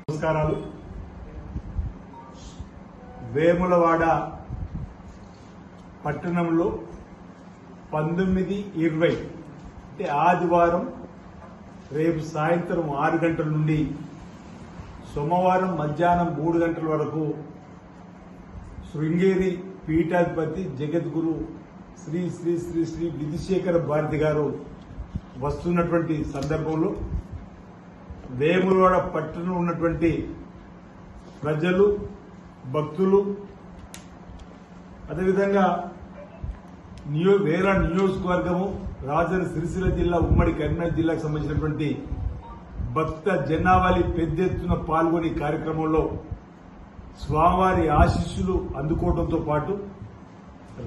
నమస్కారాలు. వేములవాడ పట్టణంలో 19-20 అంటే ఆదివారం రేపు సాయంత్రం 6 గంటల నుండి సోమవారం మధ్యాహ్నం 3 గంటల వరకు శృంగేరి పీఠాధిపతి జగద్గురు శ్రీ శ్రీ శ్రీ శ్రీ విధిశేఖర భారతి గారు వస్తున్నటువంటి సందర్భంలో వేములవాడ పట్టణంలో ఉన్నటువంటి ప్రజలు, భక్తులు, అదేవిధంగా వేరా నియోజకవర్గము, రాజన్న సిరిసిల్ల జిల్లా, ఉమ్మడి కరీంనగర్ జిల్లాకు సంబంధించినటువంటి భక్త జనావళి పెద్ద ఎత్తున పాల్గొని కార్యక్రమంలో స్వామివారి ఆశీస్సులు అందుకోవడంతో పాటు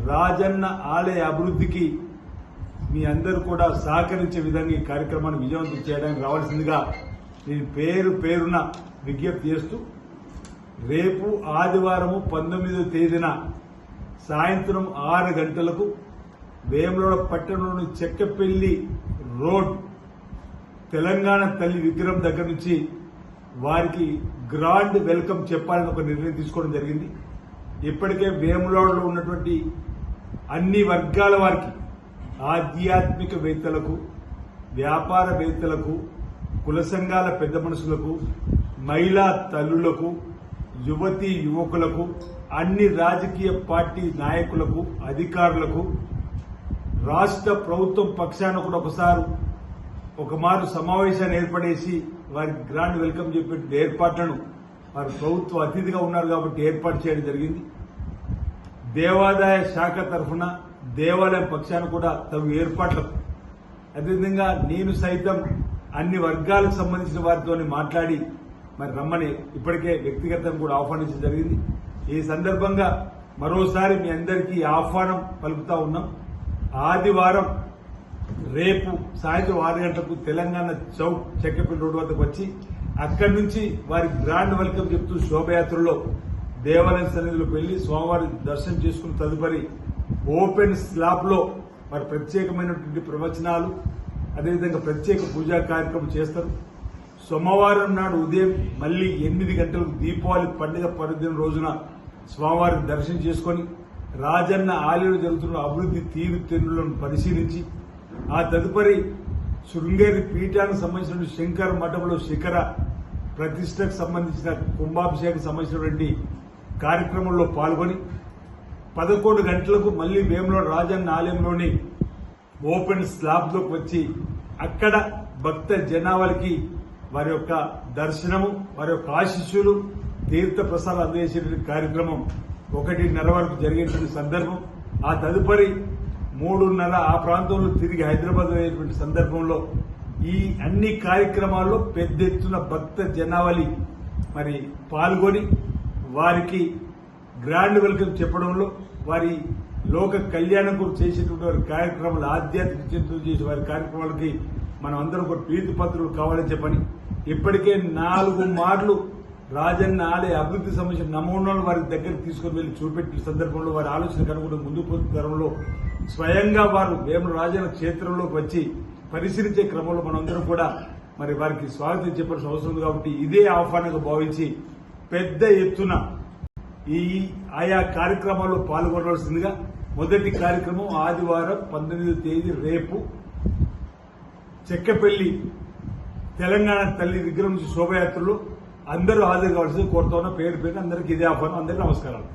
రాజన్న ఆలయ అభివృద్ధికి మీ అందరూ కూడా సహకరించే విధంగా ఈ కార్యక్రమాన్ని విజయవంతం చేయడానికి రావాల్సిందిగా నేను పేరున విజ్ఞప్తి చేస్తూ రేపు ఆదివారము 19వ తేదీన సాయంత్రం 6 గంటలకు వేములవాడ పట్టణంలోని చెక్కపల్లి రోడ్ తెలంగాణ తల్లి విగ్రహం దగ్గర నుంచి వారికి గ్రాండ్ వెల్కమ్ చెప్పాలని ఒక నిర్ణయం తీసుకోవడం జరిగింది. ఇప్పటికే వేములవాడలో ఉన్నటువంటి అన్ని వర్గాల వారికి, ఆధ్యాత్మికవేత్తలకు, వ్యాపారవేత్తలకు, కుల సంఘాల పెద్ద మనుషులకు, మహిళా తల్లులకు, యువతీ యువకులకు, అన్ని రాజకీయ పార్టీ నాయకులకు, అధికారులకు, రాష్ట్ర ప్రభుత్వం పక్షాన కూడా ఒకమారు సమావేశాన్ని ఏర్పడేసి వారికి గ్రాండ్ వెల్కమ్ చెప్పే ఏర్పాట్లను వారు ప్రభుత్వ అతిథిగా ఉన్నారు కాబట్టి ఏర్పాటు చేయడం జరిగింది. దేవాదాయ శాఖ తరఫున దేవాలయం పక్షాన కూడా తగు ఏర్పాట్లకు, అదేవిధంగా నేను సైతం అన్ని వర్గాలకు సంబంధించిన వారితో మాట్లాడి మరి రమ్మని ఇప్పటికే వ్యక్తిగతంగా కూడా ఆహ్వానించడం జరిగింది. ఈ సందర్భంగా మరోసారి మీ అందరికీ ఆహ్వానం పలుకుతా ఉన్నాం. ఆదివారం రేపు సాయంత్రం 6 గంటలకు తెలంగాణ చౌక్ చెక్కపల్లి రోడ్డు వద్దకు వచ్చి అక్కడి నుంచి వారికి గ్రాండ్ వెల్కమ్ చెప్తూ శోభయాత్రలో దేవాలయం సన్నిధిలోకి వెళ్లి స్వామివారి దర్శనం చేసుకున్న తదుపరి ఓపెన్ స్లాబ్ లో వారి ప్రత్యేకమైనటువంటి ప్రవచనాలు, అదేవిధంగా ప్రత్యేక పూజా కార్యక్రమం చేస్తారు. సోమవారం నాడు ఉదయం మళ్లీ 8 గంటలకు దీపావళి పండుగ పర్వదినం రోజున స్వామివారిని దర్శనం చేసుకుని రాజన్న ఆలయంలో జరుగుతున్న అభివృద్ది తీరుతెన్నులను పరిశీలించి ఆ తదుపరి శృంగేరి పీఠానికి సంబంధించిన శంకర మఠంలో శిఖర ప్రతిష్టకు సంబంధించిన కుంభాభిషేకం సంబంధించినటువంటి కార్యక్రమంలో పాల్గొని 11 గంటలకు మళ్లీ వేములవాడ రాజన్న ఆలయంలోని ఓపెన్ స్లాబ్ లోకి వచ్చి అక్కడ భక్త జనావళికి వారి యొక్క దర్శనము, వారి యొక్క ఆశీస్సులు, తీర్థ ప్రసాదాలు అందజేసేటువంటి కార్యక్రమం 1:30 వరకు జరిగేటువంటి సందర్భం. ఆ తదుపరి 3:30 ఆ ప్రాంతంలో తిరిగి హైదరాబాద్ అయ్యేటువంటి సందర్భంలో ఈ అన్ని కార్యక్రమాల్లో పెద్ద ఎత్తున భక్త జనావళి మరి పాల్గొని వారికి గ్రాండ్ వెల్కమ్ చెప్పడంలో, వారి లోక కళ్యాణం కూడా చేసేటువంటి వారి కార్యక్రమాలు, ఆధ్యాత్మిక చింతన చేసే వారి కార్యక్రమాలకి మనం అందరం కూడా ప్రీతి పత్రులు కావాలని చెప్పని ఇప్పటికే 4 మార్లు రాజన్న ఆలయ అభివృద్ధి సంబంధించిన నమూనాలు వారి దగ్గరికి తీసుకుని వెళ్లి చూపెట్టిన సందర్భంలో వారి ఆలోచన కనుగొని ముందుకు పోతున్న తరంలో స్వయంగా వారు వేముల రాజన్న క్షేత్రంలోకి వచ్చి పరిశీలించే క్రమంలో మనందరం కూడా మరి వారికి స్వాగతం చెప్పాల్సిన అవసరం ఉంది. కాబట్టి ఇదే ఆహ్వానంగా భావించి పెద్ద ఎత్తున ఈ ఆయా కార్యక్రమాల్లో పాల్గొనవలసిందిగా మొదటి కార్యక్రమం ఆదివారం 19వ తేదీ రేపు చెక్కపల్లి తెలంగాణ తల్లి విగ్రహం నుంచి శోభయాత్రలో అందరూ హాజరు కావాల్సింది కోరుతా ఉన్న పేరు అందరికీ ఇదే ఆహ్వానం. అందరికీ నమస్కారాలు.